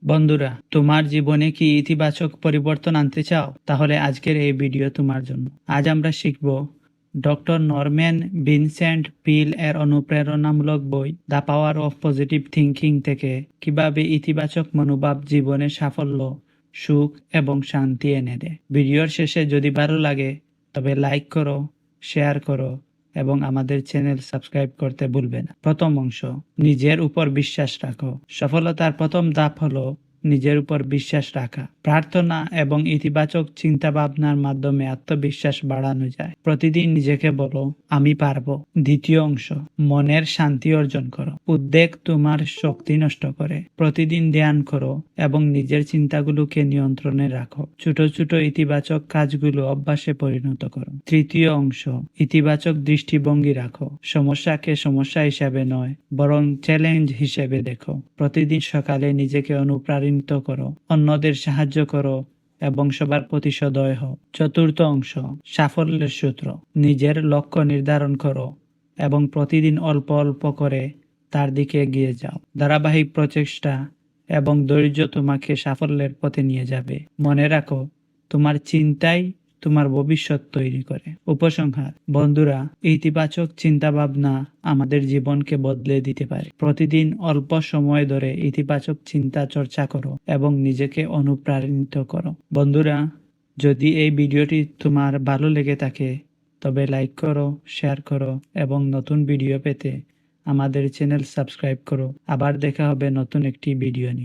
বন্ধুরা, তোমার জীবনে কি ইতিবাচক পরিবর্তন আনতে চাও? তাহলে আজকের এই ভিডিও তোমার জন্য। আজ আমরা শিখব ডক্টর নরম্যান ভিনসেন্ট পিল এর অনুপ্রেরণামূলক বই the power of positive thinking থেকে কিভাবে ইতিবাচক মনোভাব জীবনে সাফল্য, সুখ এবং শান্তি এনে দেয়। ভিডিওর শেষে যদি ভালো লাগে তবে লাইক করো, শেয়ার করো এবং আমাদের চ্যানেল সাবস্ক্রাইব করতে ভুলবে না। প্রথম অংশ, নিজের উপর বিশ্বাস রাখো। সফলতার প্রথম ধাপ হলো নিজের উপর বিশ্বাস রাখা। প্রার্থনা এবং ইতিবাচক চিন্তা ভাবনার মাধ্যমে আত্মবিশ্বাস বাড়ানো যায়। প্রতিদিন নিজেকে বলো, আমি পারবো। দ্বিতীয় অংশ, মনের শান্তি অর্জন করো। উদ্বেগ তোমার শক্তি নষ্ট করে। প্রতিদিন ধ্যান করো এবং নিজের চিন্তাগুলোকে নিয়ন্ত্রণে রাখো। ছোট ছোট ইতিবাচক কাজগুলো অভ্যাসে পরিণত করো। তৃতীয় অংশ, ইতিবাচক দৃষ্টিভঙ্গি রাখো। সমস্যাকে সমস্যা হিসাবে নয়, বরং চ্যালেঞ্জ হিসেবে দেখো। প্রতিদিন সকালে নিজেকে অনুপ্রাণিত করো, অন্যদের সাহায্য করো এবং সবার প্রতি সদয় হও। চতুর্থ অংশ, সাফল্যের সূত্র। নিজের লক্ষ্য নির্ধারণ করো এবং প্রতিদিন অল্প অল্প করে তার দিকে এগিয়ে যাও। ধারাবাহিক প্রচেষ্টা এবং ধৈর্য তোমাকে সাফল্যের পথে নিয়ে যাবে। মনে রাখো, তোমার চিন্তাই তোমার ভবিষ্যৎ তৈরি করে। উপসংহার, বন্ধুরা, ইতিবাচক চিন্তা ভাবনা আমাদের জীবনকে বদলে দিতে পারে। প্রতিদিন অল্প সময় ধরে ইতিবাচক চিন্তা চর্চা করো এবং নিজেকে অনুপ্রাণিত করো। বন্ধুরা, যদি এই ভিডিওটি তোমার ভালো লেগে থাকে তবে লাইক করো, শেয়ার করো এবং নতুন ভিডিও পেতে আমাদের চ্যানেল সাবস্ক্রাইব করো। আবার দেখা হবে নতুন একটি ভিডিও নিয়ে।